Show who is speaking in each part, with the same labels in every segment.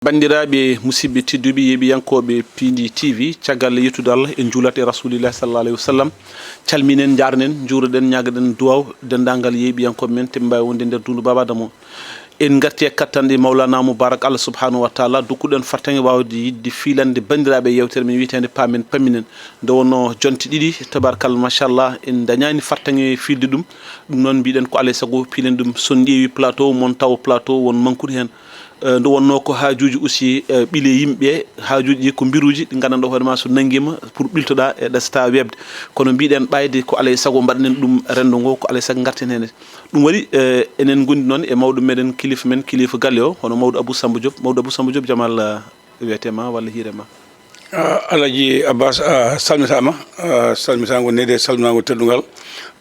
Speaker 1: bandiraɓe musidɓe tedduɓe yeeɓiyankoɓe Pindi TV caggal yettude Allah en juulat e rasulillah sallallahu alayhi wa sallam calminen jarnen juuroɗen ñagaɗen duwaw dendagal yeeɓiyankoɓe men te mbawi wonde nder dundu Baba Adama en garti e kattanɗe Mawlana Moubarak Allah subhanahu wa taala dokkuɗen fartange wawde yidde filande bandiraɓe yewtere men witende pamen paminen nde wonno jonte ɗiɗi tabarakallah machallah en dañani fartange filde ɗum noon mbiɗen ko alay saago pilen ɗum son ƴeewi plateau mon taw plateau won mankude hen nde wonno ko haajuji aussi ɓiile yimɓe haajuji ɗi ko mbiruji ɗi gandanɗa hoorema so nanguima pour ɓiltoɗa e ɗasta webde kono mbiɗen ɓayde ko alay saago mbaɗenen ɗum rendo ngo ko alay saago garten hen ɗum waɗi enen gondi noon e mawɗo meɗen kilifa men kilifa galle o hono mawɗo Abou Samba Diop mawɗo Abou Samba Diop jamal wiyetema walla hiirema
Speaker 2: Alaji Abbas salmitama salmitango nede salminago teddugal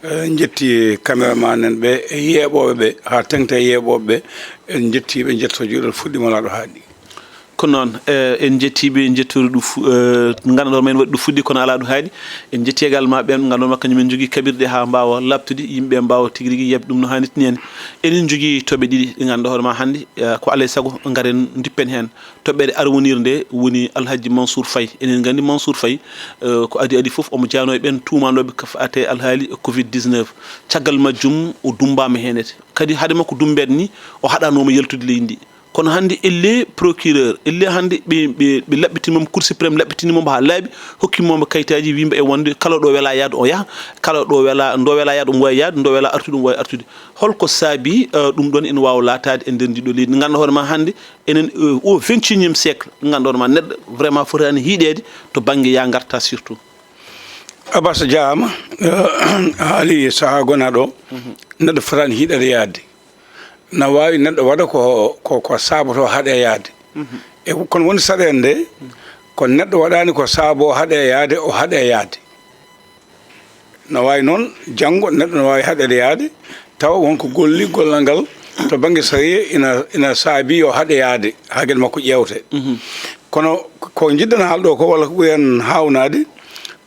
Speaker 2: jetti caméraman en ɓe e yeeɓoɓe ɓe ha tengta e yeeɓoɓe ɓe en jettiɓe jetto juuɗal fuɗɗima laɗo haaɗi
Speaker 1: ko noon en jettiɓe jettori ɗum gandanɗo men waɗi ɗum fuɗɗi kono ala ɗum haaɗi en jetti également ɓen gandanɗoma kañumen jogui kaɓirɗe ha mbawa labtude yimɓe mbawa tigui rigui yeɓde ɗum no hannirta ni henna enen jogui toɓe ɗiɗi ɗi gandanɗa hoorema hannde ko alay saago garen dippen hen toɓɓere arwonire nde woni Alhaji Mansour Faye enen gandi Mansour Faye ko adi foof omo jano e ɓen tumanoɓe ko fate alhaali Covid 19 caggal majjum o dumbama henete kadi haade makko dumbede ni o haɗanoma yaltude leydi ndi kono hannde elle procureur elle hannde ɓe laɓɓitinimomo Cour suprême laɓɓitinimomo ha laaɓi hokkimomo kayitaji wimba e wonde kala ɗo wela yaade o yaaha kala ɗo wela ndo wela yaade omo wawi yaade ndo wela artude omo wawi artude holko saabi ɗum ɗon ene wawa latade e nder ndiɗo leydi ganduɗa hoorema hannde enen au 21e siècle ganduɗa hoorema neɗɗo vraiment fotani hiiɗede to banggue ya garta surtout
Speaker 2: Abbas jaama haali saaha gonaɗo neɗɗo fotani hiiɗede yaade na wawi neɗɗo waɗa ko saboto haaɗe yaade e kono woni saɗede nde ko neɗɗo waɗani ko saabo haaɗe yaade o haaɗe yaade no wawi noon janggo neɗɗo no wawi haaɗede yaade tawa wonko golli gollal ngal to banggue sariya ina saabi yo haaɗe yaade ha gueɗe makko ƴewte kono ko jiɗɗen haalɗo ko walla ko ɓuren hawnade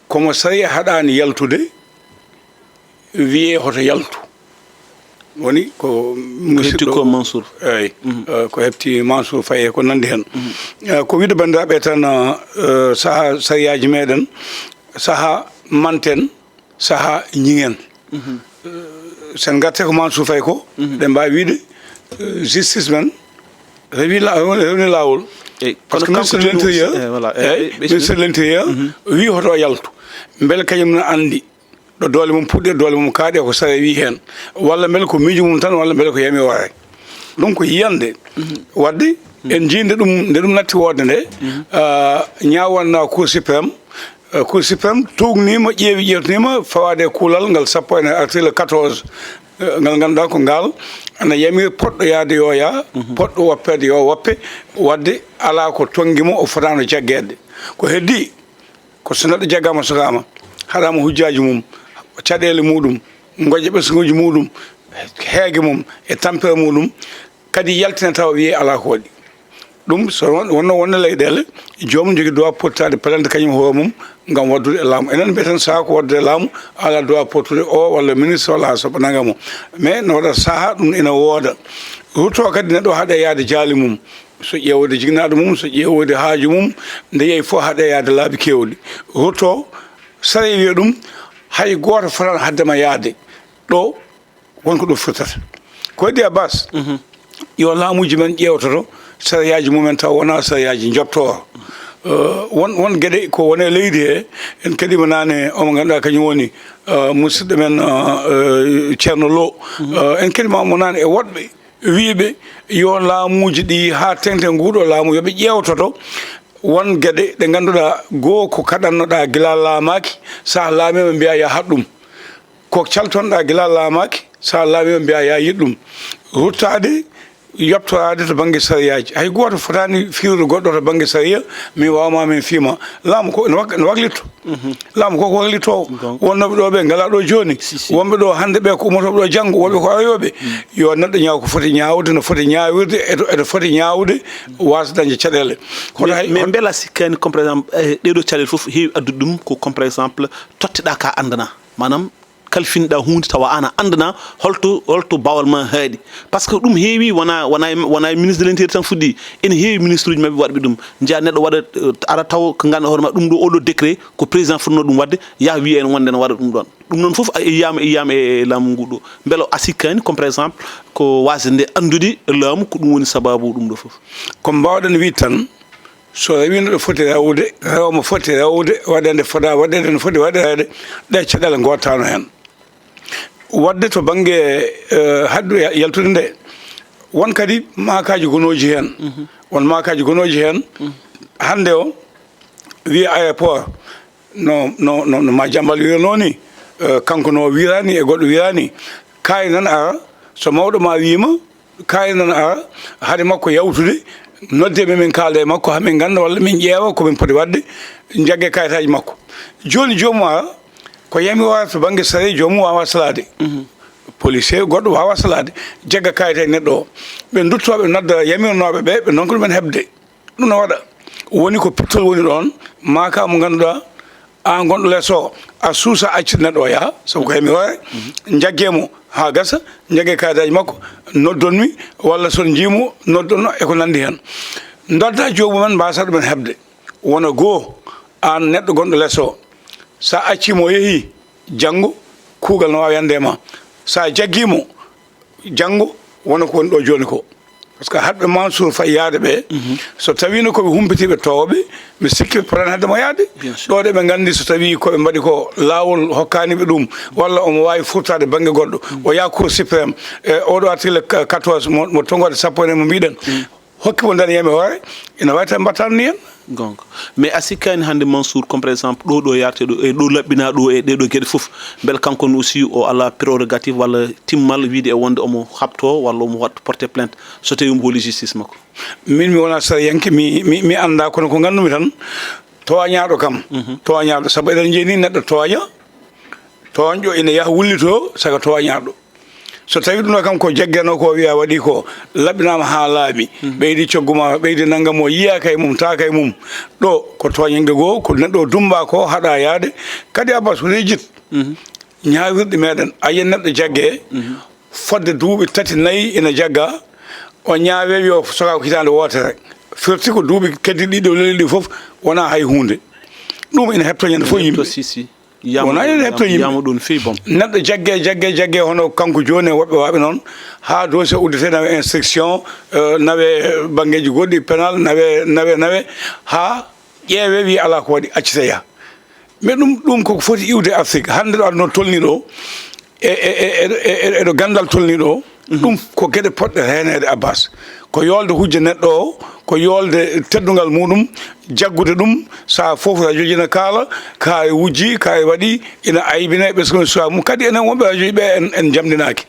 Speaker 2: komo sariya haɗani yaltude wiye hoto yaltu woni ko
Speaker 1: hetti ko Mansour
Speaker 2: eyi ko hefti Mansour Faye ko nandi hen ko wiide bandiraɓe tan saaha sariyaji meɗen saaha manten saaha ñingen sen garte ko Mansour Faye ko ɗe mbawi wiide justice men rewni lawol par ce que ministre de l'intérieur ministre de l'intérieur wi hoto yaltu beele kañum no andi ɗo doole mum puɗɗi doole mum kaaɗe ko sara wi hen walla beele ko miijo mum tan walla beele ko yami wawe ɗum ko yiyande wadde en jiinde ɗum nde ɗum natti wodde nde ñawanna Cour suprême tugnima ƴewtinima fawade kuulal ngal sappo ene article 14 ngal ganduɗa ko ngal ana yamiri poɗɗo yaade yo yaa poɗɗo woppede yo woppe wadde ala ko tonguimo o fotano jaggede ko heddi ko so neɗɗo jaggama sokama haɗama hujjaji mum caɗele muɗum goƴƴe ɓesguji muɗum heege mum e tampere muɗum kadi yaltina tawa wiye ala ko waɗi ɗum so wonno wonno leyɗele jomum jogui droit portade plainte kañum hoore mum gam waddude e laamu enen mbiyeten saaha ko waddude e laamu ala droit portude o walla ministre walla soɓa nagamo mais no waɗa saaha ɗum ina wooda rutto kadi neɗɗo haaɗe yaade jaali mum so ƴewode jignaɗo mum so ƴewode haaju mum nde yeehi fof haaɗe yaade laabi kewɗi rutto sara wiya ɗum hay goto fotani haddema yaade ɗo wonko ɗum firtata ko heddi Abbas yo laamuji men ƴewtoto sariyaji mumen taw wona sariyaji jobto won gueɗe ko wone leydi he en kadi nane omo ganduɗa kañum woni musidɗo men Ceerno Lo en kadima mo nane e woɗɓe wiiɓe yo laamuji ɗi ha tengte nguɗo laamu yooɓe ƴewtoto won gueɗe ɗe ganduɗa goho ko kaɗannoɗa gila laamaki sa laamima mbiya ya haɗ ɗum ko caltonɗa gila laamaki sa laamima mbiya ya yiɗ ɗum ruttade yoptorade to banggue sariyaji hay goto fotani fiwde goɗɗo to banggue sariya min wawma min fiima laamu ko no waklitto laamu ko waklittowo wonnoɓe ɗo ɓe ngala ɗo joni wonɓe ɗo hande ɓe ko ummotoɓe ɗo janggo wonɓe ko ayoɓe yo neɗɗo ñaaw ko foti ñawde no foti ñawirde eto foti ñawde wasa dañde caɗele
Speaker 1: mais beela sikkani comme par exemple ɗeɗo caɗele foof heewi addude ɗum ko comme par exemple totteɗa ka andana manam kalfinɗa hunde tawa ana andana holto bawal ma haadi par ce que ɗum heewi wona ministre de l'intérieur tan fuɗɗi ene heewi ministre uji mabɓe waɗɓe ɗum jeeya neɗɗo waɗa ara taw ko ganduɗa hoorema ɗum ɗo oɗo décret ko président fonno ɗum wadde yaha wiya en wonde ne waɗa ɗum ɗon ɗum noon foof yiyama e laamu ngu ɗo beele a sikkani comme par exemple ko wasde andude laamu ko ɗum woni sababu ɗum ɗo foof
Speaker 2: ko mbawɗen wi tan so wino ɗo foti rewde rewmo foti rewde waɗede foda waɗede no foti waɗede ɗe caɗele gottano hen wadde to banggue haddu yaltude nde won kadi makaji gonoji hen won makaji gonoji hen hande o wi aéroport no Madiambal wirano ni kanko no wirani e goɗɗo wirani kayi nan ara so mawɗo ma wima kayi nan ara haade makko yawtude nodde min kalde makko ha min ganda walla min ƴeewa ko min poti wadde jagge kayitaji makko joni jomum ara ko yami wawa to banggue sare jomum wawa salade policier goɗɗo wawa salade jagga kayitaji neɗɗo o ɓe duttoɓe nodda yamirnoɓe ɓe ɓe donko ɗumen hebde ɗum no waɗa woni ko pittol woni ɗon maka mo ganduɗa an gonɗo less o a suusa accide neɗɗo o yaaha sabu ko yami hoore jaggemo ha gasa jagge kayitaji makko noddonmi walla son jiimo noddonno eko nandi hen dodda jomumen mbasa ɗumen hebde wona goho an neɗɗo gonɗo less o sa accimo o yeehi janggo kuugal no wawi yande ma sa jagguimo janggo wona ko woni ɗo joni ko par ce que hadɓe Mansour Faye yaade ɓe so tawino koɓe humpitiɓe towoɓe mi sikki ɓe potani haddemo yaade ɗo de ɓe gandi so tawi koɓe mbaɗi ko lawol hokkaniɓe ɗum walla omo wawi furtade banggue goɗɗo o yaa cour suprême e oɗo article 14 mo tongode sappo ene mo mbiɗen hokkimo nden yami hoore ina wawi tan mbattano ni hen
Speaker 1: gonga mais a sikkani hande Mansour comme par exemple ɗo yarte ɗo e ɗo laɓɓina ɗo e ɗeɗo gueɗe foof beele kankone aussi o ala prérogative walla timmal wiide e wonde omo habto walla omo watta porté plainte so tawi omo hooli justice makko
Speaker 2: min mi wona sariyanke mi anda kono ko gandumi tan towañaɗo kam towañaɗo saabu eɗen jeeni neɗɗo towañƴo ina yaaha wullito saka towañaɗo so tawi ɗum ɗo kam ko jaggano ko wiya waɗi ko laɓɓinama ha laaɓi ɓeydi cogguma ɓeydi naggam o yiyaka e mum taka e mum ɗo ko toñingue goo ko neɗɗo dumba ko haɗa yaade kadi abbas ko lejjit ñawirɗe meɗen ayen neɗɗo jagge fodde duuɓi 3 4 ina jagga o ñaawe yo soka ko hitande wotere firti ko duuɓi keddi ɗiɗo leli ɗi foof wona hay hunde ɗum ina heptoñande fof yimɓe wona ene hepto yimɓe
Speaker 1: ɗum fewi bom
Speaker 2: neɗɗo jagge hono kanko joni e woɓɓe waɓe noon ha dossier uddete nawe instruction nawe banggueji goɗɗi pénal nawe ha ƴeewe wi ala ko waɗi accite yaha mais ɗum koko foti iwde Afrique hande ɗo adno tolni ɗo eɗo gandal tolni ɗo ɗum ko gueɗe poɗɗe henede Abbas ko yolde hujja neɗɗo o ko yolde teddugal muɗum jaggude ɗum sa fof radio ji ne kaala ka wujji ka waɗi ina aybine ɓesgol suwa mum kadi enen wonɓe radio ji ɓe en jamdinaki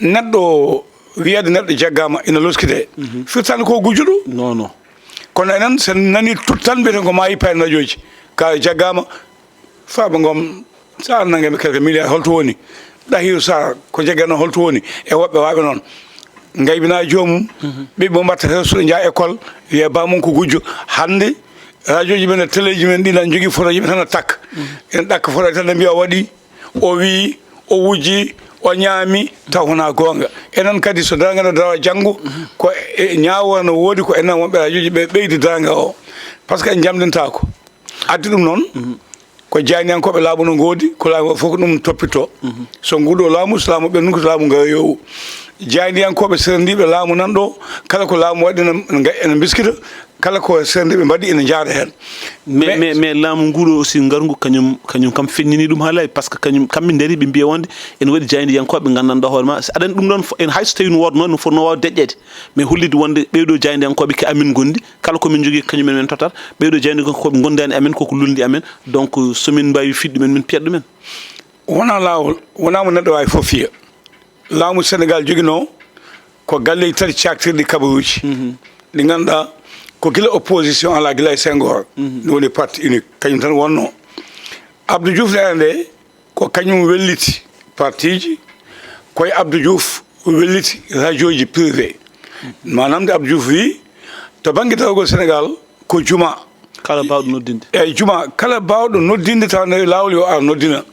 Speaker 2: neɗɗo wiyede neɗɗo jaggama ina loskite firtani ko gujjuɗo
Speaker 1: non
Speaker 2: kono enen sen nani tuttan mbiyeten ko mayi payne radio ji ka jaggama faaba gom sa nangemi quelques milliards holto woni ɗahiru sa ko jaggano holto woni e woɓɓe waɓe noon gaybina jomum ɓiɓɓe mbatta hesude jaa école wiya bamum ko gujjo hande radio ji men e télé ji men ɗi nan jogui photo ji ɓe tan a takka ene ɗakka photo tan ne mbiya o waɗi o wi o wujji o ñaami taw wona gonga enen kadi so dargano dawa janggo ko ñawo no woodi ko enen wonɓe radio ji ɓe ɓeydi darga o par ce que en jamdintako addi ɗum noon ko janiyankoɓe laamu no goodi ko laamu fof ko ɗum toppito so nguɗo laamu so laamu ɓenndu ko so laamu gayowu janiyankoɓe serendiɓe laamu nan ɗo kala ko laamu waɗi ene biskita kala ko serendiɓe mbaɗi ene jaada hen
Speaker 1: mais laamu nguɗo aussi ngarngu kañum kam fennini ɗum haalay par ce que kañum kamɓe daari ɓe mbiya wonde ene waɗi jaydiyankoɓe gandanɗa hoore ma aɗani ɗum ɗon en hayso tawi no wooda noon no fonno wawa deƴƴede mais hollide wonde ɓeeɗo jaydiyankoɓe ke amin gondi kala komin jogui kañumen men totat ɓeeɗo jaydiyankoɓe gondani amen koko lulndi amen donc somin mbawi fiɗ ɗumen min piyat ɗumen
Speaker 2: wona lawol wonamo neɗɗo wawi fof fiya laamu Sénégal joguino ko galleji tati caktirɗi kabaruji ɗi ganduɗa ko gila opposition ala gila e Senghor ɗum woni parti unique kañum tan wonno Abdou Diouf nene nde ko kañum welliti parti ji koye Abdou Diouf welliti radio ji privé manam de Abdou Diouf wi to banggue tawgol Sénégal ko juma
Speaker 1: kala bawɗo noddinde
Speaker 2: eyyi juma kala bawɗo noddinde taw ne lawol yo ar noddina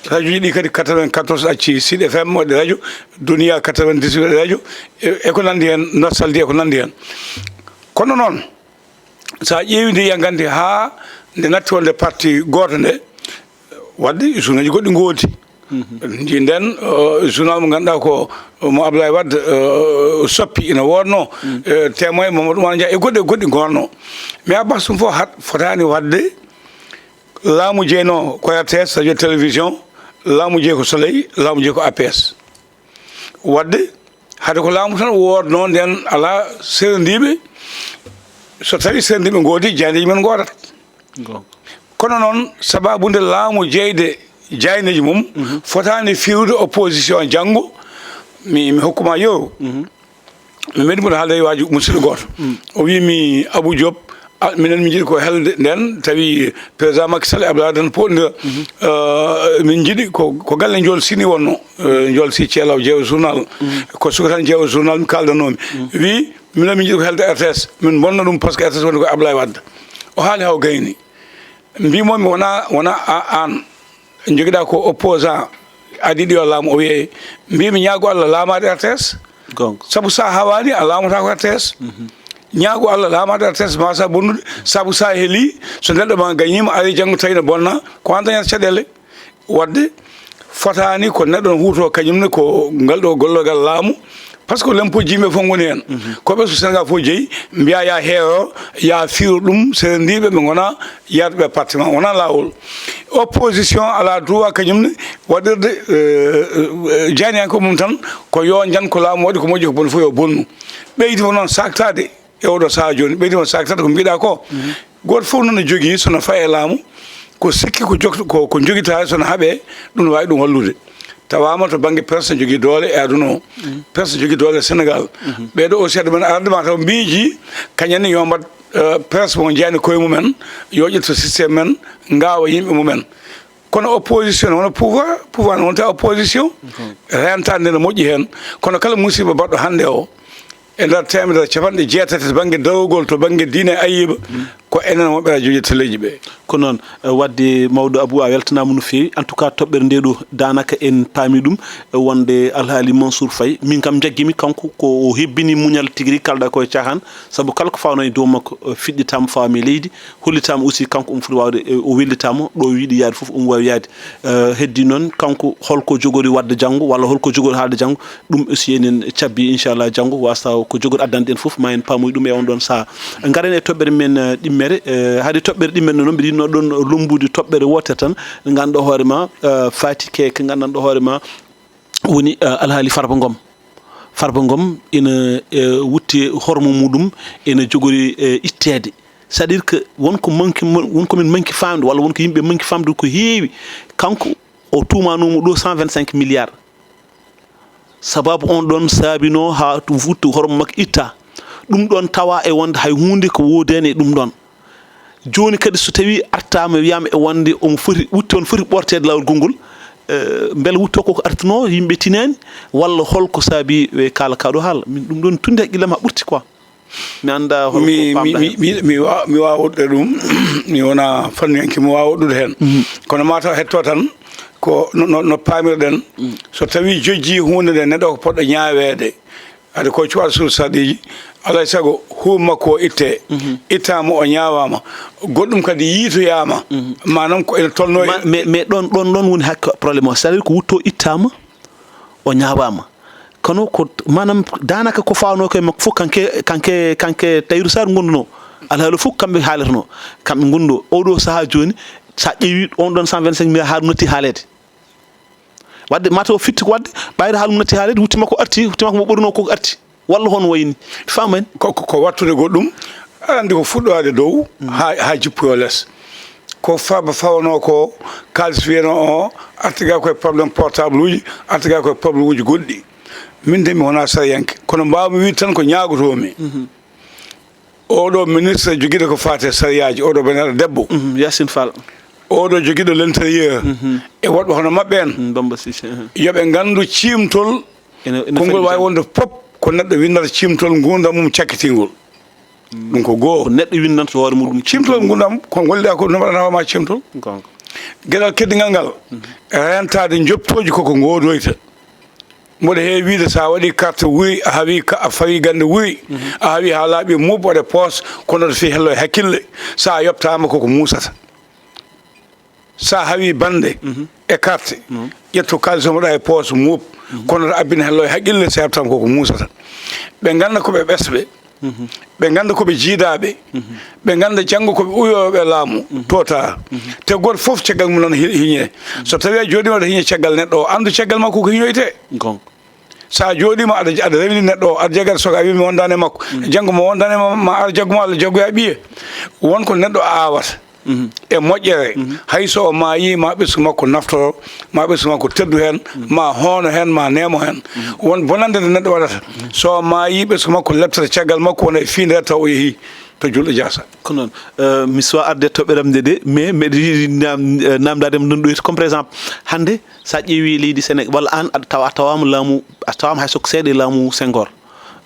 Speaker 2: radio ɗi kadi 94 acci Sud FM waɗi radio Dunia 98 waɗi radio e ko nandi hen Nostalgie e ko nandi hen kono noon sa ƴeewi nde yangande ha nde natti wonde parti goto nde wadde journal ji goɗɗi goodi jinden journal mo ganduɗa ko mo Abdoulaye Wade soppi ina wonno témoin Mamadou Oumar Dia e goɗɗi gonno mais abbas ɗum fof fotani wadde laamu jeyno ko RTS radio télévision laamu jeey ko Soleil laamu jeey ko APS wadde hade ko laamu tan wodno nden ala serendiɓe so tawi serendiɓe goodi jayneji men godat kono noon sababude laamu jeyde jayneji mum fotani fiwde opposition janggo mi hokkuma yo mi meɗi mboɗo haalde waji musidɗo goto o wimi Abou Diop minen min jiiɗi ko helde nden tawi président Macky Sall e Abdoulaye Wade tan poɗɗira min jiiɗi ko galle Ndiol Sini wonno Ndiol Si Ceelaw jeewa journal ko suka tan jeewa journal mi kaldanomi wi minen min jiiɗi ko helde RTS min bonna ɗum par ce que RTS woni ko Abdoulaye Wade o haali haw gayni mbimomi wona an joguiɗa ko opposant adiɗi yo laamu o wiye mbimi ñaago Allah laamade RTS saabu sa hawani a laamata ko RTS ñaago Allah laamade RTS ma sa bonnude saabu sa heeli so neɗɗo ma gañima ari janggo tawi ne bonna ko an dañata caɗele wadde fotani ko neɗɗo no huuto kañumne ko ngal ɗo gollogal laamu par ce que lempo jimɓe fof goni hen koɓe so Sénégal fof jeeyi mbiya ya heewo ya fiiro ɗum serendiɓe ɓe gona yadɓe partement wona lawol opposition ala droit kañumne waɗirde janiyanko mum tan ko yo jan ko laamu waɗi ko moƴƴi ko boni fof yo bonnu ɓeydima noon saktade e oɗo saaha joni ɓeydima saktade ko mbiɗa ko goto fof noon ne jogui sono faye laamu ko sikki ko joguita sono haaɓe ɗum ne wawi ɗum wallude tawama to banggue presse ne jogui doole e aduna o presse ne jogui doole Sénégal ɓeɗo o seeɗa men ardema taw mbiiji kañenne yo mbat presse mo jeyani koye mumen yo ƴetto systéme men gawa yimɓe mumen kono opposition wona pouvoir ne wonta opposition rentade nde ne moƴƴi hen kono kala musiba baɗɗo hande o e nder temedere capanɗe jeetati to banggue dawgol to banggue diine ayiba ko enen wonɓe radio téléji ɓe
Speaker 1: ko noon wadde mawɗo Abou a weltanama no fewi en tout cas toɓɓere nde ɗo danaka en paami ɗum wonde alhaali Mansour Faye min kam jagguimi kanko ko hebbini muñal tigui rigui kalɗa koye cahan saabu kala ko fawno e dow makko fiɗɗitama fawami leydi hollitama aussi kanko omo foti wawde o wellitama ɗo wiiɗi yaade foof omo wawi yaade heddi noon kanko holko jogori wadde janggo walla holko jogori haalde janggo ɗum aussi enen cabbi inchallah janggo wasta ko jogori addande en foof ma en pamoy ɗum e on ɗon saaha garen e toɓɓere men ɗimmere haade toɓɓere ɗimmere noon mbiɗa yinno ɗon lombude toɓɓere wotere tan ganduɗo hoorema Fati Keke gandanɗo hoorema woni alhaali Farba Ngom ina wutti hormo muɗum ina jogori ittede c'est à dire que wonko min manki famde walla wonko yimɓe manki famde ko heewi kanko o tumanomo ɗo 125 milliards sababu on ɗon saabino ha wutti hormo makko itta ɗum ɗon tawa e wonde hay hunde ko wodani e ɗum ɗon joni kadi so tawi artama wiyama e wonde omo foti wutti on foti ɓortede lawol gongol beele wutto koko artino yimɓe tinani walla holko saabi e kala kaɗo haala min ɗum ɗon tunde haqqillam ha ɓurti quoi mi anda
Speaker 2: mi wawa woɗɗude ɗum mi wona fannuyanke mi wawa woɗɗude hen kono mataw hetto tan ko no pamirɗen so tawi jojji hunde nde neɗɗo ko poɗɗo ñawede ade ko cuwaɗo sur saɗiji alay saago huum makko o itte ittama o ñawama goɗɗum kadi yiitoyama manam ko ene tolno
Speaker 1: mais ɗon woni hakke probléme o c'est à dire ko wutto ittama o ñawama kono ko manam danaka ko fawno koye makko fof kanke Tahirou Sarr gonduno alhaali fof kamɓe haalirno kamɓe gonduno oɗo saaha joni sa ƴeewi on ɗon 125 milliards haɗum natti haalede wadde mataw fitti ko wadde ɓayde haalum natti haalede wutti makko mo ɓurno koko arti walla hono wayni famani
Speaker 2: ko wattude goɗɗum andi ko fuɗɗode dow ha jippoyo less ko Farba fawno ko kalis wiyano o artiga koye probléme portable uji artiga koye probléme uji goɗɗi min de mi wona sariyanke kono mbawmi wiide tan ko ñagotomi oɗo ministre joguiɗo ko fate sariyaji oɗo beneɗo debbo
Speaker 1: Yacine Fall
Speaker 2: oɗo joguiɗo l'intérieur e woɗɓe hono mabɓe en
Speaker 1: Bamba Cissé
Speaker 2: yoɓe gandu cimtol kongol wawi wonde pop ko neɗɗo windata cimtol gurdam mum cakkitingol ɗum ko goho
Speaker 1: neɗɗo windanta hoore muɗum
Speaker 2: cimtol gurdam ko golliɗa ko no mbaɗana wama cimtol geɗal keddigal ngal rentade joptoji koko godoyta mboɗo heewi wiide sa waɗi carte wuuri a hawi a fawi gande wuuri a hawi ha laaɓi mubbo waɗe poos kono to fi hello e hakkille sa yoptama koko musata sa hawi bande e carte ƴetto kalis omoɗa e poos muub kono to abbina hello e haqqille sa yoptama koko musata ɓe ganda koɓe ɓesɓe ɓe ganda koɓe jiidaɓe ɓe ganda janggo koɓe uyoɓe laamu tota te goto foof caggal mum noon hiñe so tawi a jooɗima aɗa hiñe caggal neɗɗo o andu caggal makko ko hiñoyte sa jooɗima aɗa rewni neɗɗo o aɗa jaggat soka wi mi wondani makko janggo mo wondani ma ara jaggumo Allah jaggoya ɓiye wonko neɗɗo awata e moƴƴere hayso o maayi ma ɓesgu makko naftoro ma ɓesgu makko teddu hen ma hoono hen ma nemo hen won bonande nde neɗɗo waɗata so maayi ɓesgu makko lebtata caggal makko wona e fiindere taw o yeehi to julɗo jasa
Speaker 1: ko noon mi suwa arde toɓɓeɗam nde de mais mbeɗa yiɗi namdadema ɗum ɗoyti comme par exemple hande sa ƴeewi leydi Sénégal walla an a tawama laamu a tawama hay soko seeɗa e laamu Senghor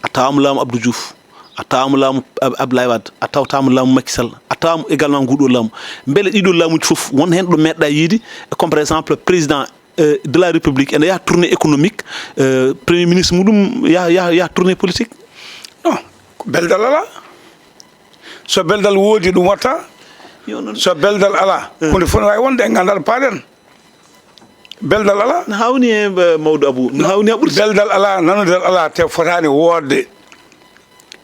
Speaker 1: a tawama laamu Abdou Diouf a tawama laamu Abdoulaye Wade a tawtama laamu Macky Sall a tawama également nguɗo laamu beele ɗiɗo laamuji foof won hen ɗo meɗɗa yiide comme par exemple président de la République ene yaha tournée économique premier ministre muɗum yaha tournée politique
Speaker 2: non ko beldal ala so beldal woodi ɗum watta so beldal ala hunde fof ne wawi wonde e gandal paaɗen beldal ala
Speaker 1: no hawni e mawɗo Abou no hawni ha ɓuurti
Speaker 2: beldal ala nanodal ala te fotani woodde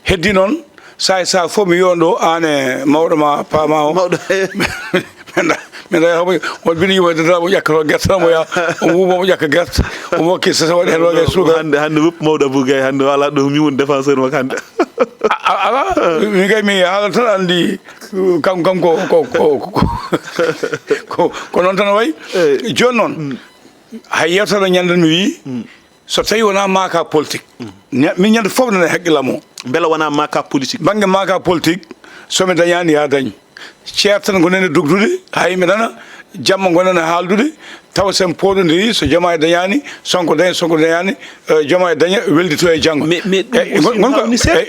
Speaker 2: heddi noon sa fof mi yonɗo an e mawɗo ma paama o
Speaker 1: mawɗo
Speaker 2: min homo won bini yimoydata mo ƴakkato guerte tan mo ya o wuumo mo ƴakka guerte omo hokki so waɗi hen rogue suuka
Speaker 1: hande woppu mawɗo Abou Gaye hande wala ɗo mi woni défenseur makko hande
Speaker 2: ala min kay mi haala tan andi kam ko noon tan wayi joni noon hay yewtano ñanden mi wi so tawi wona maka politique min ñande fof nana haqqillam o
Speaker 1: beela wona maka politique
Speaker 2: banggue maka politique somi dañani ya dañ ceer tan gonene dogdude ha yimɓe nana jamma gonene haaldude tawa sen poɗodiri so jama e dañani sonko dañani jama e daña weldito e janggo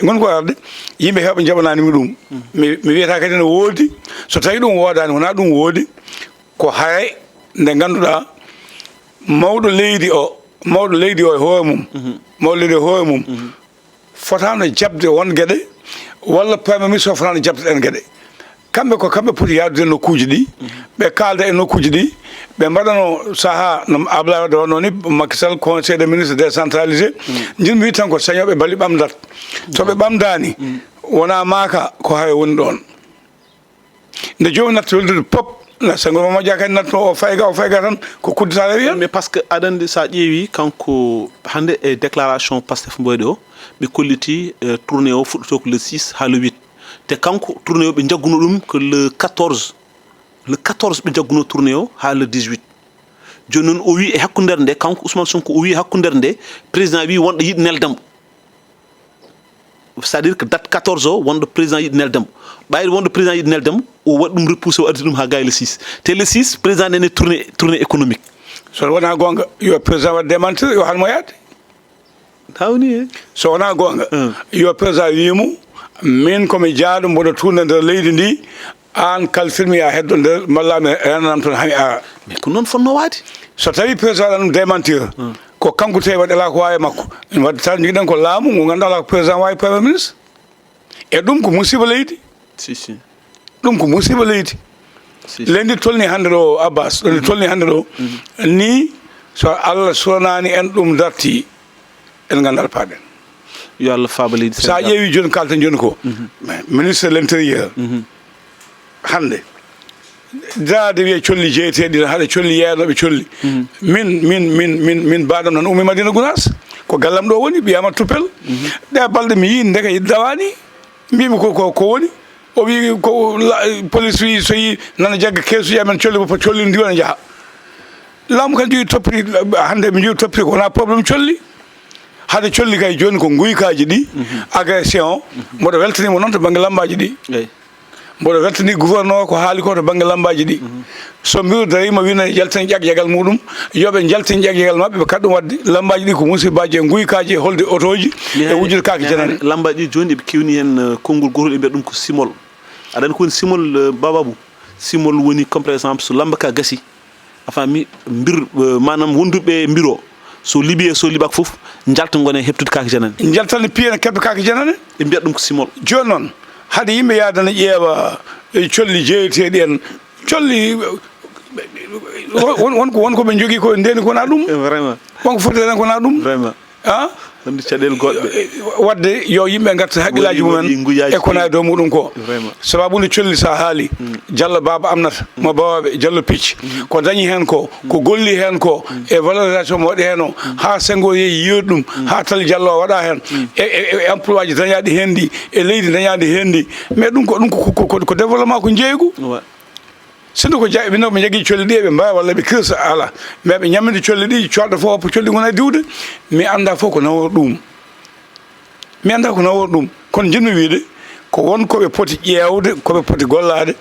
Speaker 2: gonko arde yimɓe heeɓa jaɓananimi ɗum mi wiyata kadi ne woodi so tawi ɗum wodani wona ɗum woodi ko hay nde ganduɗa mawɗo leydi o e hoore mum mawɗo leydi e hoore mum fotano jabde won gueɗe walla premier ministre o fotano jabde ɗen gueɗe kamɓe ko kamɓe poti yaadude e nokkuji ɗi ɓe kalda e nokkuji ɗi ɓe mbaɗano saaha no Abdoulaye Wade wonno ni Macky Sall conseil des ministres décentralisé jin mi wi tan ko sañoɓe bali ɓamdat so ɓe ɓamdani wona maaka ko hay woni ɗon nde jomum natti weldude pop Senghor moƴƴa kadi natto o fayga tan ko kudditade wiyan
Speaker 1: mais parce que aɗa andi sa ƴeewi kanko hande e déclaration Pastef mboyɗo o ɓe kolliti tournée o fuɗɗoto ko le 6 ha le 8 te kanko tournée o ɓe jagguno ɗum que le 14 ɓe jagguno tournée o ha le 18 joni noon o wi e hakkudere nde kanko Ousmane Sonko o wi hakkudere nde président wi wonɗo yiɗi neldemo c'est à dire que date 14 o wonɗo président yiɗi neldemo ɓayde wonɗo président yiɗi neldemo o waɗi ɗum repoussé o addi ɗum ha gay le 6 te le 6 président nene tournée économique
Speaker 2: so wona gonga yo président waɗa démentir yo hanmo yaade
Speaker 1: hawni e
Speaker 2: so wona gonga yo président wimo min komi jaaɗo mboɗo tourné nder leydi ndi an kalfirmi ya heddo nder mallami renanam toon hani ara
Speaker 1: mais ko noon fonno waade
Speaker 2: so tawi président ɗum démentir ko kanko tawi waɗi ala ko wawi makko wadde tan jiɗen ko laamu ngo ganduɗa ala ko président wawi premier ministre e ɗum ko musiba leydi
Speaker 1: si
Speaker 2: ɗum ko musiba leydi leydi tolni hande ɗo Abbas ɗo tolni hande ɗo ni so Allah suranani en ɗum darti en gandal paaɗen
Speaker 1: yo Allah faaba leydi
Speaker 2: sa ƴeewi joni kalten joni ko ministre de l'intérieur hande daade wiye colli jeeteɗi haɗa colli yeenoɓe colli min baɗam tan ummi Madina Gounass ko gallam ɗo woni ɓiyama tuppel ɗe balɗe mi yi ndeka dawani mbimi ko woni o wi ko police wi so yi nana jagga keesuji amen colli bo colli ndi wona jaaha laamu kadi jogi toppiri hande mi jogi toppiri ko wona probléme colli hade colli kay joni ko guykaji ɗi agression mboɗo weltanimo noon to banggue lambaji ɗi mboɗo weltani gouverneur ko haali ko to banggue lambaji ɗi so mbiru darima wina jaltani ƴagƴagal muɗum yoɓe jaltini ƴagƴagal mabɓe ɓe kadɗum wadde lambaji ɗi ko musibaji e guykaji e holde otoji e wujjude kaake janane
Speaker 1: lambaji ɗi joni eɓe kewni hen konngol gotol ɓe mbiyata ɗum ko simol aɗa andi ko woni simol Bababou simol woni comme par exemple so lamba ka gasi a faami mbir manam wonduɓe mbiro so libi e so libak fof jalta ngone heptude kaake janane
Speaker 2: jaltani piyene kebbe kaake janane
Speaker 1: e mbiyat ɗum ko simol
Speaker 2: joni noon hade yimɓe yadana ƴeewa colli jeeyeteɗi en colli wonko ɓe jogui ko ndeni kona ɗum
Speaker 1: vraiment
Speaker 2: wonko foti enen kona ɗum
Speaker 1: vraiment
Speaker 2: a
Speaker 1: andi caɗele goɗɗe
Speaker 2: wadde yo yimɓe garta haqqillaji mumen e kona e dow muɗum ko sababude colli sa haali Diallo Baba Amnata mo bawaɓe Diallo Picc ko dañi hen ko golli hen ko e valorisation mo waɗi hen o ha Senghor yeeyi yiyoɗi ɗum ha Tali Diallo o waɗa hen e emploi ji dañaɗi hen ɗi e leydi dañadi hen ɗi mais ɗum ko développement ko jeeygu sinno ko jaɓe no ɓe jogui colli ɗi eɓe mbawi walla ɓe kirsa ala mais ɓe ñamminde colli ɗi coɗɗo fof oppo colli gona diwde mi anda fof ko nawor ɗum mi anda ko nawor ɗum kono jinmi wiide ko wonkoɓe poti ƴeewde koɓe poti gollade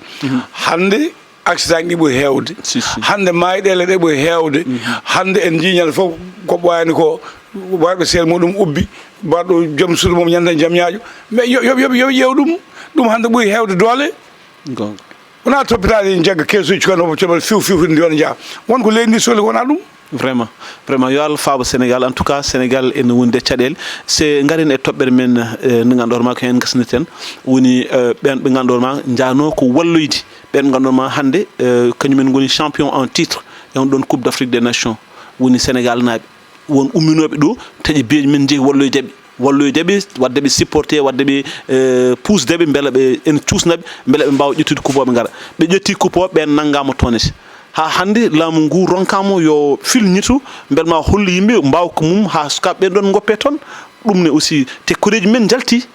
Speaker 2: hande accident ɗi ɓuuri hewde hande mayɗele ɗe ɓuuri hewde hande en jiñal fof ko ɓwayni ko warɓe seel muɗum ubbi mbaɗo joom suudu mum ñande jaam ñaaƴo mais yoɓe ƴeew ɗum hande ɓuuri hewde doole wona toppitade jagga keesuji kono coɓal fiwfiwde ndi wona jaa wonko leydi ndi sohli wona ɗum
Speaker 1: vraiment yo Allah faabo Sénégal en tout cas Sénégal ene wonde caɗele se garin e toɓɓere men nde ganduɗorma ko hen gasneten woni ɓen ɓe ganduɗorma jano ko walloyde ɓen ganduɗorma hande kañumen goni champion en titre e on ɗon coupe d'Afrique des nations woni Sénégal naaɓe won umminoɓe ɗo taƴi beeji men jeeyi walloydeɓe waddeɓe supporté waddeɓe pusdeɓe beela ɓe ene cuusnaɓe beela ɓe mbawa ƴettude coupe ɓe gara ɓe ƴetti coupe o ɓen naggama tonete ha hande laamu ngu ronkama yo filñitu beele ma holli yimɓe mbawa ko mum ha sukaɓe ɓen ɗon goppe toon ɗum ne aussi te koreji men jalti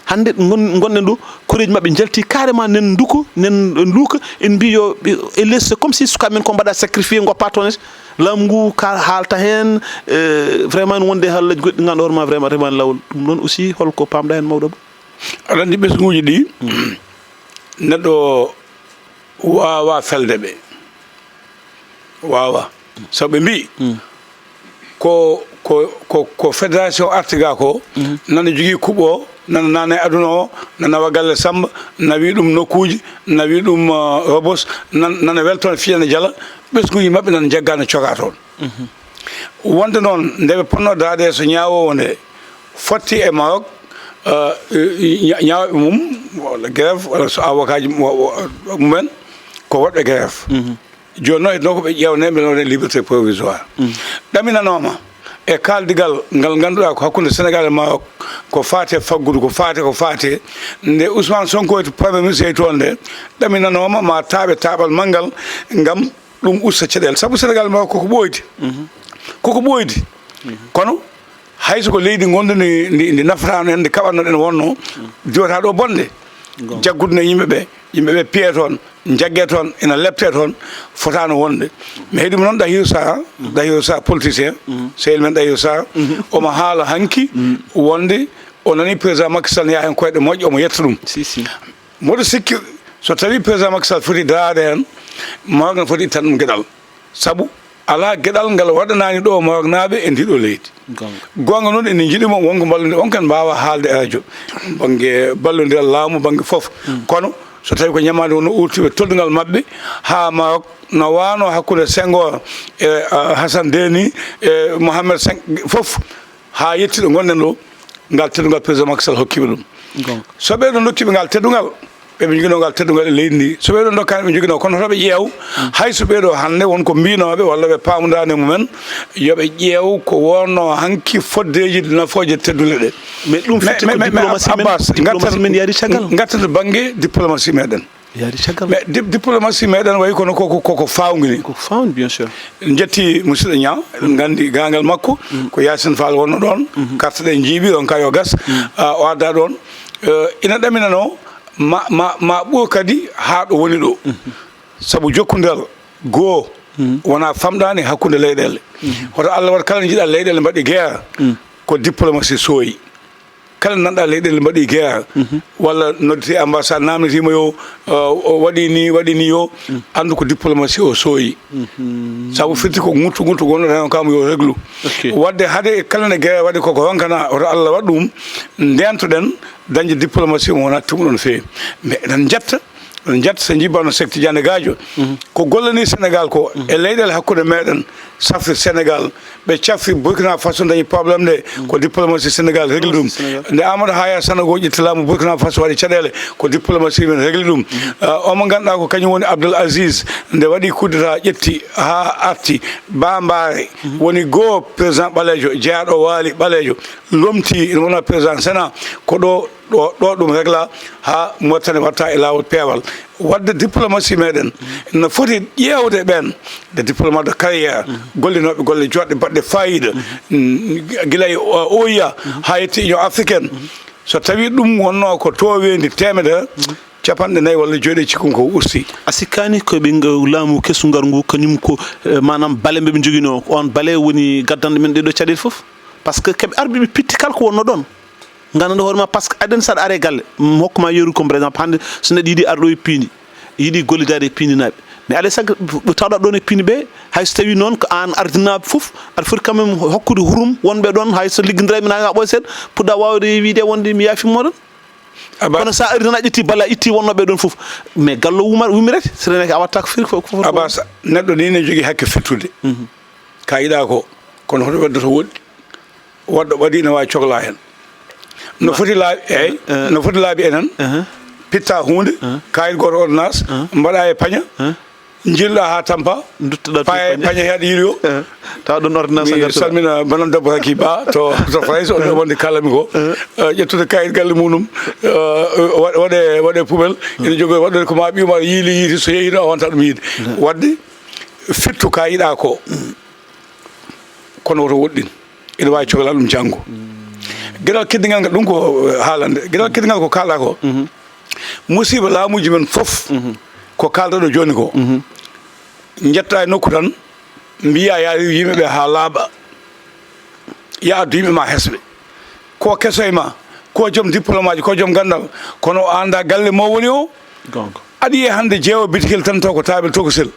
Speaker 1: hande gonɗen ɗo koreji mabɓe jalti carrément nen duko nen luuka en mbi yo e less comme si sukaɓe men ko mbaɗa sacrifié goppa tonete laamu ngu ka haalta hen vraiment wonde hallaji goɗɗi ganduɗorma vraiment remani lawol ɗum noon aussi holko pamɗa hen mawɗo ba
Speaker 2: aɗa andi ɓesguji ɗi neɗɗo wawa felde ɓe wawa sabu ɓe mbi ko fédération artiga ko nana jogui kuuɓo nana nane aduna o nana galle Samba nawi ɗum nokkuji nawi ɗum robos nana weltoon fiyane jala ɓesguji mabɓe nana jaggano coga toon wonde noon ndeɓe ponno daade so ñawowo nde fotti e Maroc ñawoɓe mum walla grève walla so avocat ji mumen ko woɗɓe grève joni noon edno ko ɓe ƴewne ɓe wone liberté provisoire ɗaminanoma e kaldigal ngal ganduɗa ko hakkude Sénégal e Maroc ko fate faggudu ko fate nde Ousmane Sonko to premier ministre e toon nde ɗaminanoma ma taaɓe taɓal manggal ngam ɗum usta caɗele saabu Sénégal e Maroc koko ɓoydi kono hayso ko leydi gondudi ndi nafatano en ndi kaɓatno ɗen wonno jota ɗo bonde jaggude ne yimɓeɓe piye toon jagge toon ina lepte toon fotano wonde mi heeɗima noon Dahirou Sarr politicien sehil men Dahirou Sarr omo haala hanki wonde o nani président Macky Sall yaa hen koyɗe moƴƴe omo yetta ɗum moɗo sikki so tawi président Macky Sall foti darade hen Maroc ne foti ittan ɗum gueɗal saabu ala gueɗal ngal waɗanani ɗo Maroc naaɓe e ndiɗo leydi gonga noon ene jiiɗimo wonko ballodi on kan mbawa haalde radio banggue ballodiral laamu banggue foof kono so tawi ko ñamade wono urtiɓe toldugal mabɓe ha Maroc no wano hakkude Senghor e Hassan Deni e Mohamed foof ha yetti ɗo gonɗen ɗo ngal teddugal président Macky Sall hokkiɓe ɗum so ɓeɗo dokkiɓe ngal teddugal ɓeɓe joguino ngal teddugal e leydi ndi so ɓeɗo dokkani ɓe joguino kono toɓe ƴeew hayso ɓeɗo hande wonko mbinoɓe walla ɓe pamudani mumen yoɓe ƴeew ko wonno hanki foddeji nafoje teddule ɗe
Speaker 1: mais ɗum foti ko diplomatie men yaari caggal
Speaker 2: gattata banggue diplomatie meɗen
Speaker 1: yaari caggal
Speaker 2: mais diplomatie meɗen wayi kono koko fawgini
Speaker 1: ko fawni bien sûr
Speaker 2: jetti musidɗo Niang eɗen gandi gangal makko ko Yacine Fall wonno ɗon carte ɗe jiiɓi on ka yo gas o adda ɗon ina ɗaminano ma ɓuur kadi ha ɗo woni ɗo saabu jokkudal goho wona famɗani hakkude leyɗele hoto Allah waɗa kala ne jiiɗa leyɗele mbaɗi guerre ko diplomatie sooyi kala nanɗa leyɗele mbaɗi guerre walla nodditi ambassade namditima yo waɗi ni yo andu ko diplomatie o sooyi saabu firti ko guttu gonɗo hen kam yo réglu wadde haade kala ne guerre waɗi koko honkana hoto Allah waɗa ɗum ndentoɗen dañde diplomatie mo wona timmuɗo no fewi mais eɗen jetta jet so jibano secte jande gajo ko gollani Sénégal ko e leydel hakkude meɗen safre Sénégal ɓe cafri Burkina Faso dañi probléme nde ko diplomatie Sénégal régli ɗum nde Amadou Haya Sanogo ƴetti laamu Burkina Faso waɗi caɗele ko diplomatie men régli ɗum omo ganduɗa ko kañum woni Abdoul Aziz nde waɗi coup d'état ƴetti ha arti bambare woni goo président ɓalejo jeeyaɗo waali ɓalejo lomti ene wona président Sénat ko ɗo ɗum régla ha mottane watta e lawol peewal wadde diplomatie meɗen no foti ƴewde ɓen de diplomate de carrière gollinoɓe golle joɗɗe baɗɗe fayida guila e OUA ha yetti Union africaine so tawi ɗum wonno ko towendi temedere capanɗe nayyi walla jooɗi cikkum ko usti
Speaker 1: a sikkani koɓe laamu kessugal ngu kañum ko manam bale ɓeɓe joguino on bale woni gaddanɗe men ɗeɗo caɗele foof par ce que keɓe arɓeɓe pitti kala ko wonno ɗon gandanɗo hoorema par ce que aɗen saɗa are galle hokkuma yeru comme par exemple hande so neɗɗo yiiɗi arɗo e piini yiiɗi gollidade e piininaɓe mais alay saago tawɗa ɗon e piini ɓe hayso tawi noon ko an ardinaɓe foof aɗa foti quand même hokkude hurum wonɓe ɗon hayso liggodiraɓe naga ɓoy seeɗa puɗɗa wawde wiide wonde mi yaafimoɗon kono sa ari tan a ƴetti balla itti wonnoɓe ɗon foof mais gallo wumirete seneke a watta ko firi fof
Speaker 2: abasa neɗɗo ni ne jogui hakke fettude ka yiɗa ko kono hoto weddoto woɗɗi woɗɗo ɓaadi ne wawi cohla hen no foti laaɓi eyyi no foti laaɓi enen pitta hunde kayit goto ordonnance mbaɗa e paña jilɗa ha tampa
Speaker 1: duttoɗa
Speaker 2: paña heeɗa yiiɗo
Speaker 1: tawa ɗon ordonnance
Speaker 2: mi salmina banan debbo Haki Ba to Faris on wonde kalami ko ƴettude kayit galle muɗum waɗe poubelle ene jogo waɗede ko ma ɓiuma yiili yiiti so yeyino a wonta ɗum yiide wadde fittu ka yiɗa ko kono woto woɗɗin ene wawi cohlal ɗum janggo gueɗal keddigal ngal ɗum ko haalande gueɗal keddigal ko kalɗa ko musiba laamuji men foof ko kalɗoɗo joni ko jetta e nokku tan mbiya ya yimɓeɓe ha laaɓa ya addu yimɓe ma hesɓe ko keso e ma ko joom diplôme aji ko joom gandal kono o anda galle mo woni o aɗa yiya hande jeewo bitikel tan taw ko taɓel tokosel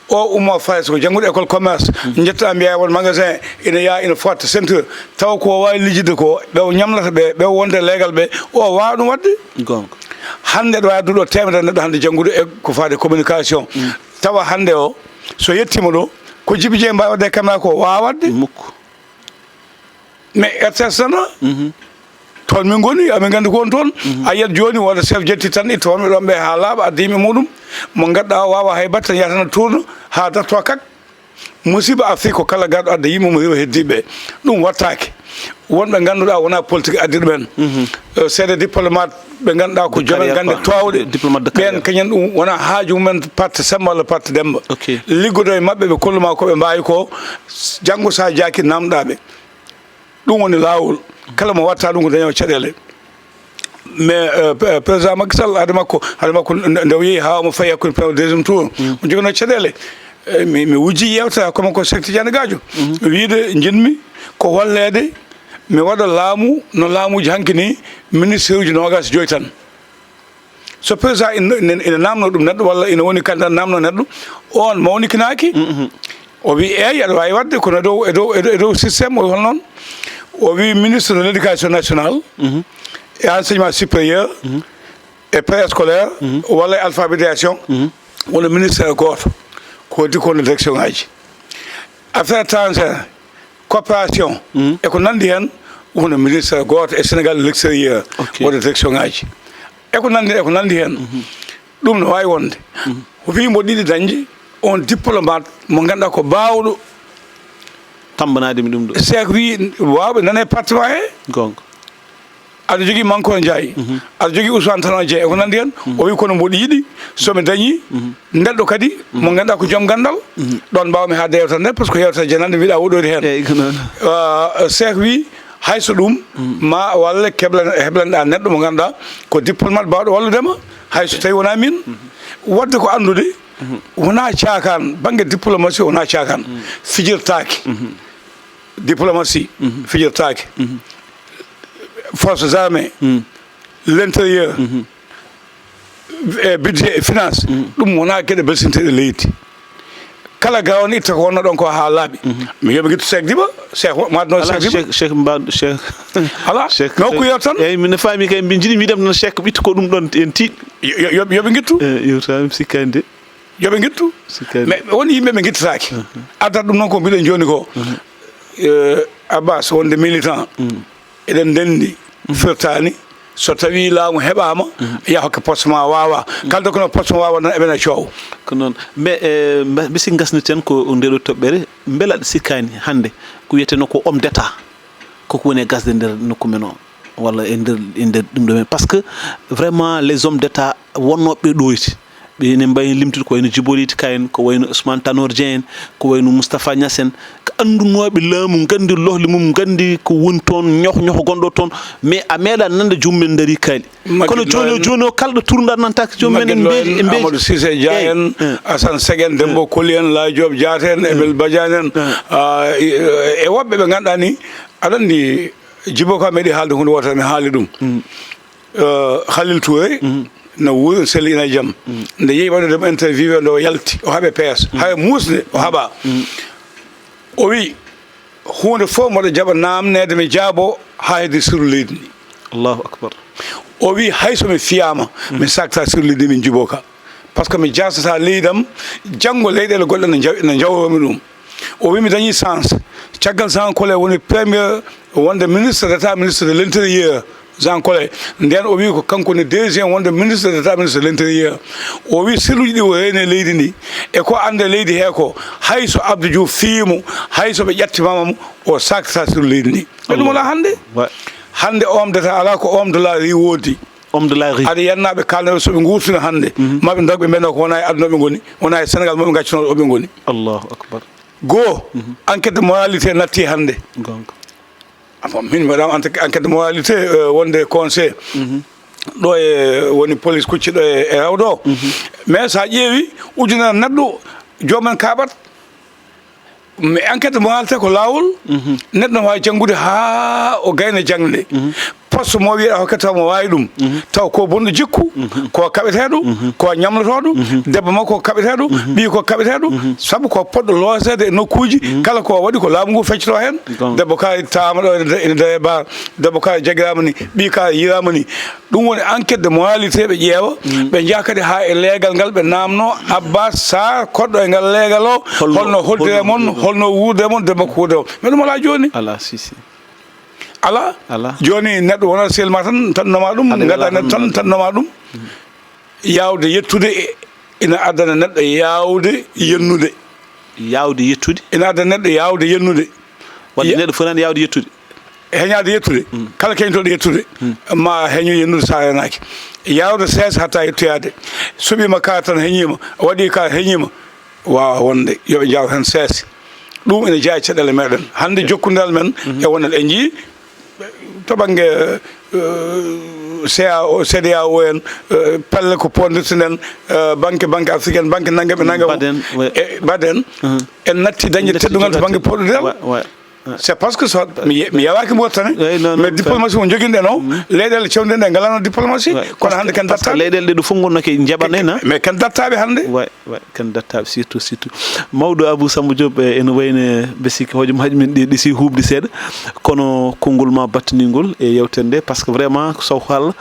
Speaker 2: o ummo Faris ko jangguɗo école commerce jetta mbiya won magasin ina yaa ina fotta ceinture taw ko wawi lijjide ko ɓe ñamlata ɓe wonde leegal ɓe o wawa ɗum wadde hande ɗo adduɗo temedere neɗɗo hande janggude e ko faade communication tawa hande o so yettima ɗo ko Djiby Dieng mbawi wadde caméra ko wawa wadde mais RTS tan toon min goni amin gandi ko on toon a yiyat joni woda chef jetti tan itta wonɓe ɗon ɓe ha laaɓa adda yimɓe muɗum mo gadɗa o wawa hay batta yatana tourno ha darto kak musiba Afrique ko kala garɗo adda yimɓe mo rewa heddiɓe ɗum wattake wonɓe ganduɗa wona politique addiɗo men seede diplomate ɓe ganduɗa ko jomen gande towɗe ɓen kañen ɗum wona haaju mumen parte Samba walla parte Demba liggodo e mabɓe ɓe kolluma koɓe mbawi ko janggo sa jaaki namɗaɓe ɗum woni lawol kala mo watta ɗum ko daño caɗele mais président Macky Sall haade makko nde o yeehi ha omo fayi hakkude premier deuxiéme tour mo joguino caɗele mi wujji yewtere kono ko secte Diande Gadio wiide jinmi ko hollede mi waɗa laamu no laamuji hanki ni ministre uji nogas joyi tan so président ina namno ɗum neɗɗo walla ina woni candidat namno neɗɗo on mawnikinaki o wi eyi aɗa wawi wadde kono e dow systéme o hol noon o wi ministre de l' éducation nationale et enseignement supérieur et préscolaire walla e alphabétisation wona ministére goto ko di kono direction ngaji affaire étrangère coopération e ko nandi hen wona ministére goto e Sénégal de l'extérieur wona direction ngaji e ko nandi hen ɗum no wawi wonde o wi mbo ɗiɗi dañde on diplomate mo ganduɗa ko bawɗo
Speaker 1: tambanademi ɗum ɗo
Speaker 2: sek wi wawɓe nane département he
Speaker 1: gonga
Speaker 2: aɗa jogui Manko Ndiaye aɗa jogui Ousmane Tanor Dieng eko nandi hen o wi kono mboɗo yiiɗi somi dañi neɗɗo kadi mo ganduɗa ko joom gandal ɗon mbawmi ha yewtere nde par ce que yewtere janande mbiɗa woɗori hen sek wi hayso ɗum ma walla heblanɗa neɗɗo mo ganduɗa ko diplomate bawɗo walludema hayso tawi wona min wadde ko andude wona cakan banggue diplomatie wona cakan fijirtaki diplomatie fijirtaki forces armées l'intérieur budget et finance ɗum wona gueɗe belsinteɗe leydi kala gawon itta ko wonno ɗon ko ha laaɓi mi yoɓe guittu Cheikh Diba Cheikh madno Cheikh Diba
Speaker 1: Cheikh mbad Cheikh
Speaker 2: ala nokku yo tan
Speaker 1: eyyi min faami kay min jiɗi midem tan Cheikh ɓittu ko ɗum ɗon en tiiɗ
Speaker 2: yoɓe guittu
Speaker 1: yewtami sikkande
Speaker 2: yoɓe guittu mais woni yimɓe ɓe guittitaki addata ɗum noon ko mbiɗen joni ko Abbas wonde militant eɗen ndendi firtani so tawi laamu heɓama ya hokke poste ma wawa kalde kono poste ma wawa noon eɓena coow
Speaker 1: ko noon mais bisi gasniten ko ndeɗo toɓɓere beela ɗe sikkani hande ko wiyeteno ko homme d'état koko woni e gasde nder nokku men o walla e nder ɗum ɗo men par ce que vraiment les hommes d'état wonnoɓe ɗoyti ɓe ne mbayi limtude ko wayno Djiboliti Kayne ko wayno Ousmane Tanor Dieng ko wayno Moustapha Niassène ko andunoɓe laamu gandi lohli mum gandi ko woni toon ñoho gonɗo toon mais a meeɗa nande jomumen daari kaali kono joni o kalɗo tourɗa nantaki jomumen en mbeji
Speaker 2: Amadou Cissé Dia en Assane Seck en Dembo Koli en Laye Diop Diaté en Emile Badiane en e woɓɓe ɓe ganduɗa ni aɗa andi Djibo ka meeɗi haalde hunde wotere mi haali ɗum Khalil Touré no wuuri seli ina jaam nde yeeyi waɗudemo interview nde o yalti o haaɓe PS haɓe musde o haaɓa o wi hunde fof mboɗo jaɓa namnede mi jaabo ha hedde sur leydi ndi
Speaker 1: Allahu akbar
Speaker 2: o wi hayso mi fiyama mi sakta sur leydi min Djibo Ka par ce que mi jasata leydam janggo leyɗele goɗɗe ne jawromi ɗum o wi mi dañi sens caggal Jean Collé woni premier wonde ministre d'état ministre de l'intérieur Jean Collé nden o wi ko kanko ne deuxiéme wonde ministre d'état ministre de l'intérieur o wi seluji ɗi o reyne leydi ndi e ko ande leydi he ko hayso Abdou Diouf fiimo hayso ɓe ƴattimamamo o saktata sur leydi ndi e ɗum wona hande hande homme d'état ala ko homme de la rue woodi
Speaker 1: homme de la rue
Speaker 2: aɗa yannaɓe kalnaɓe soɓe gurtina hande maɓe dogɓe mbenno ko wona e aduna ɓe goni wona e Sénégal moɓe gaccanoɗo ɓe goni
Speaker 1: Allahu akbar
Speaker 2: goo enquête de moralité natti hande
Speaker 1: gonga
Speaker 2: min mbaɗama enquête de moralité wonde conseil ɗo e woni police kucciɗo e rawɗo mais sa ƴeewi ujunere neɗɗo jomumen kaɓat mais enquête de moralité ko lawol neɗɗo no wawi janggude ha o gayna jangde poste mo wiiɗa hokkata mo wawi ɗum taw ko bonɗo jikku ko kaɓeteɗo ko ñamlotoɗo debbo makko ko kaɓeteɗo ɓii ko kaɓeteɗo saabu ko poɗɗo loosede e nokkuji kala ko waɗi ko laamu ngu feccoto hen debbo ka tama ɗo ene daye bar debbo ka jaguirama ni ɓii ka yirama ni ɗum woni enquête de moralité ɓe ƴeewa ɓe jaa kadi ha e leegal ngal ɓe namno Abbas Sarr koɗɗo e ngal leegal o holno hoddire moon holno wuurde moon debbo ko wuurde o mais ɗum ala joni
Speaker 1: ala sisi
Speaker 2: ala joni neɗɗo wona selma tan tannoma ɗum gadda neɗɗo tan tannoma ɗum yawde yettude ina addana neɗɗo yawde yennude ina addana neɗɗo yawde yennude
Speaker 1: wadde neɗɗo fonani yawde yettude
Speaker 2: heñade yettude kala keñtoɗo yettude ma heñu yennude sa renaki yawde seesa hatta yettoyade suɓima ka tan heñima waɗi ka heñima wawa wonde yoɓe jaw hen seese ɗum ene jeeya caɗele meɗen hande jokkudal men e wonel e jii to banggue CEDEAO en pelle ko pondirtenen banque africaine banque nangueɓe baden en natti dañde teddugal to banggue poɗodel c'est parce que so mi yawaki mottane mais diplomatie mo joguinɗen o leyɗele cewɗen ɗe galano diplomatie kono hande ken dattaɓe
Speaker 1: leyɗele ɗe ɗo fof gonnoke jaɓanena
Speaker 2: mais ken dattaɓe hande
Speaker 1: ken dattaɓe surtout mawɗo Abou Samba Diop ene wayne besiki hojom haji men ɗi ɗisi hubde seeɗa kono konngol ma battanigol e yewtere nde par ce que vraiment sow hal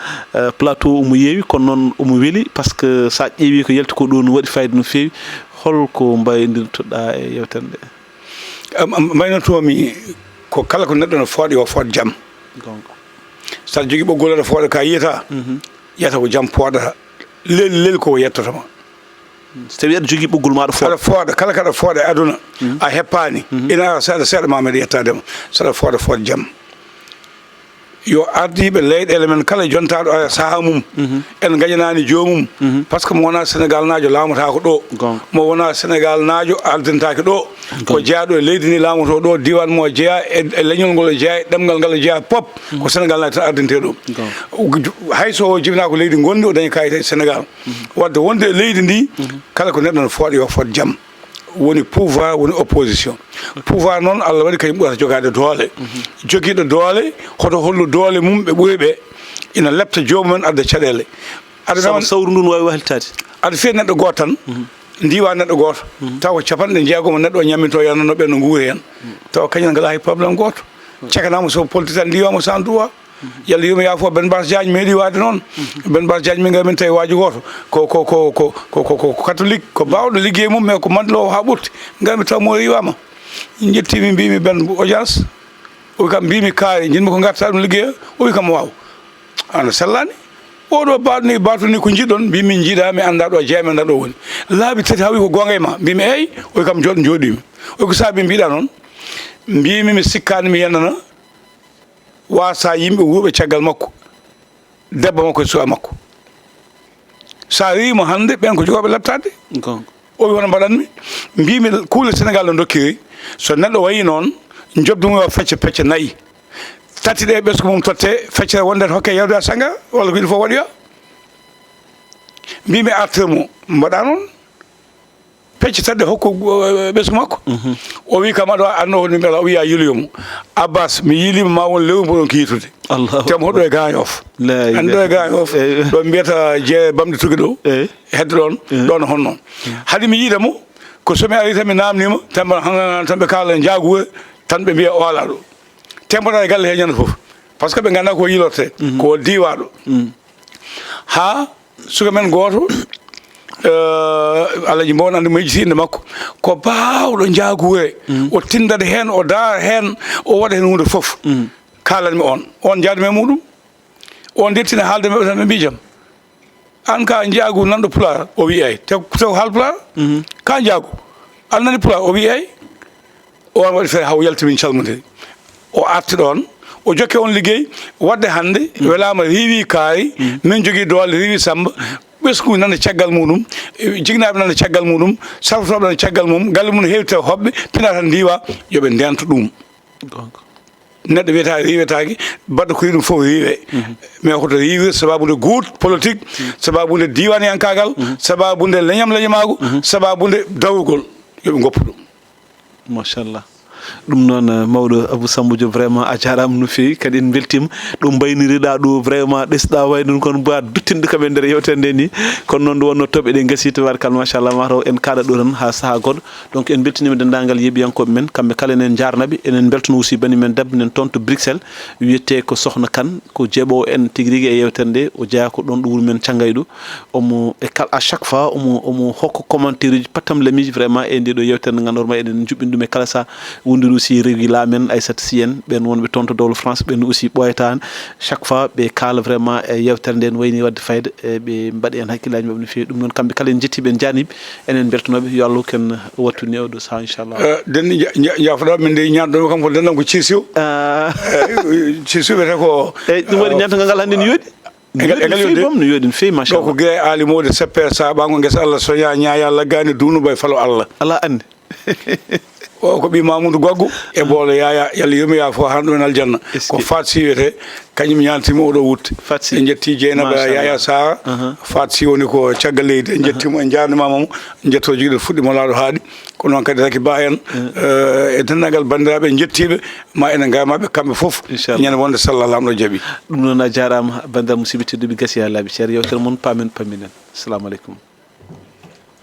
Speaker 1: plateau omo yeewi kono noon omo weeli par ce que sa ƴeewi ko yalti ko ɗo no waɗi fayida no feewi holko mbaydirtoɗa e yewtere nde
Speaker 2: mbaynotomi ko kala ko neɗɗo no fooɗi o fooɗ jaam saɗa jogui ɓoggol aɗa fooɗa ka yiyata yiyata ko jaam pooɗata leli ko yettotoma
Speaker 1: so tawi aɗa jogui ɓoggol maɗa fooɗa
Speaker 2: aɗa fooɗa kala kaɗa fooɗa e aduna a heppani ina saɗa seeɗa ma meɗa yettadema saɗa fooɗa fooɗ jaam yo ardiɓe leyɗele men kala jontaɗo a saaha mum en gañanani jomum par ce que mo wona Sénégal najo laamotako ɗo mo wona Sénégal najo aldintaki ɗo ko jeeyaɗo e leydi ni laamoto ɗo diwan mo jeeya e leñol ngol jeeya ɗemgal ngal jeeya pop ko Sénégal najo tan ardinte ɗo hayso jibina ko leydi gondi o dañi kayit e Sénégal wadde wonde e leydi ndi kala ko neɗɗo no fooɗa yo fooɗ jaam woni pouvoir woni opposition pouvoir noon Allah waɗi kañum ɓurata jogade doole joguiɗo doole hoto hollu doole mum ɓe ɓuuri ɓe ina lepta jomumen adda caɗele aɗa
Speaker 1: sawru ndu no wawi wahlitade
Speaker 2: aɗa fiya neɗɗo goto tan ndiwa neɗɗo goto taw capanɗe jeegom neɗɗo ñamminto yanano ɓe no nguuri hen taw kañum ngala hay probléme goto cekanama so politique tan ndiwama sans droit yalla yima yaafo Ben Bass Diagne meeɗi waade noon Ben Bass Diagne min gamin tawi waaji goto ko catholique ko bawɗo liggey mum mais ko mandilowo ha ɓurti garmi taw mo riwama jettimi mbimi Ben audience o wi kam mbimi kaari jinmi ko garta ɗum liggeya o wi kam waw ana sellani oɗo baɗni batuni ko jiɗɗon mbimi jiiɗa mi anda ɗo jeeyami anda ɗo woni laabi tati ha wi ko gonga e ma mbimi eyyi o wi kam joɗo jooɗimi o wi ko saabi mbiɗa noon mbimi mi sikkani mi yennana wasa yimɓe wuuɓe caggal makko debbo makko e suwa makko sa rimo hande ɓen ko jogoɓe lattade o wi hono mbaɗanmi mbimi kuule Sénégal no dokkiri so neɗɗo wayi noon jobdumo yo fecce pecce nayyi tati ɗe ɓesgu mum totte feccere wonde hokke yewde a sanga walla ko yiɗi fof waɗoya mbimi artirmo mbaɗa noon pecce tadde hokku ɓesgu makko o wi kam aɗa anno hoɗum ɓela o wiya yiloyomo Abbas mi yilima ma won lewru mboɗon kiyitude temo hoɗo e Gayof andi ɗo e Gayof ɗo mbiyata jeere bamɗe tugi ɗo hedde ɗon ɗon honnoon haade mi yiidamo ko somi ari tan mi namnima tan ɓe kaala jaaguwe tan ɓe mbiya o ala ɗo tempoɗa e galle he ñande foof par ce que ɓe ganda ko yilorte ko diwaɗo ha suka men goto alaji mbon andi mo yejiti inde makko ko bawɗo jaaguwe o tindade hen o daara hen o waɗa hen hunde foof kalanmi on jaadumi e muɗum on dettina haalde meɓe tan ɓe mbijam an ka jaagu nanɗo pulaar o wi eyyi taw haal pulaar ka jaagu an nani pulaar o wi eyyi on waɗi feere haw yaltimin calmodiri o arti ɗon o jokke on liggey wadde hande welama riiwi kaari min jogui doole riiwi Samba ɓesgu nande caggal muɗum jignaɓe nande caggal muɗum sartoɓe nande caggal mum galle mum heewi taw hoɓɓe pina tan ndiwa yooɓe ndento ɗum neɗɗo wiyata riiwetaki baɗɗo ko yiɗum fof riiwe mais koto riiwi sababude guut politique sababude diwaniyankagal sababude leñam leñamago sababude dawrugol yooɓe goppu ɗum
Speaker 1: machallah ɗum noon mawɗo Abou Samba Diop vraiment a jarama no fewi kadi en beltima ɗo mbayniriɗa ɗo vraiment ɗesɗa wayno ɗum kono mbawa duttinɗo kamen nder yewtere nde ni kono noon nde wonno toɓɓe ɗe gasi tabarkal machallah mataw en kaɗa ɗo tan ha saaha goɗɗo donc en beltinima dendagal yeeɓiyankoɓe men kamɓe kala enen jarnaɓe enen beltono aussi banimen debbo nen toon to Bruxelles wiyete ko Sokhna Kane ko jeeɓowo en tigui rigui e yewtere nde o jeeya ko ɗon ɗo wuuro men Thiangayɗo omo e kala à chaque fois omo hokka commentaire uji pattam lamiji vraiment e nde ɗo yewtere nde ganduɗa eɗen juɓɓini ɗum e kala sa wondir aussi régi lamen Aissata Sy en ɓen wonɓe toon to dowlo France ɓen aussi ɓoyatani chaque fois ɓe kaala vraiment e yewtere nde ne wayni wadde fayida ɓe mbaɗi hen hakkillaji mabɓe no fewi ɗum noon kamɓe kala en jettiɓe en janiɓe enen beltonoɓe yo Allah ken wattu newɗo saaha inchallah
Speaker 2: denni jafoɗa min de ñaanɗo kam ko dendam ko Cissiw Cissiw wiyete ko
Speaker 1: eyyi ɗum waɗi ñantagal ngal hannde ne yooɗi no yooɗi no fewi machallah
Speaker 2: ɗo ko guila e aalimode seppe saɓago guesa Allah soña ñaaya laggani dunuba e falo Allah
Speaker 1: ala andi
Speaker 2: o ko ɓi Mamoudou Gogou e boolo yaya yalla yurmoya fo han ɗumen aljanna ko Fat Sy wiyete kañum ñantimo oɗo wutte en jetti Dieynaba Yaya Sara Fat Sy woni ko caggal leydi en jettimo en jarnimamamo en jetto jiguiɗo fuɗɗimo laaɗo haaɗi ko noon kadi Raky Ba en e dendagal bandiraɓe en jettiɓe ma enen gamaɓe kamɓe foof ñande wonde sallah lamɗo jaaɓi
Speaker 1: ɗum noon a jarama bandiraɓe musidɓe tedduɓe gaasi ha laaɓi ceerno yewtere moon pamen pamminen assalamu aleykum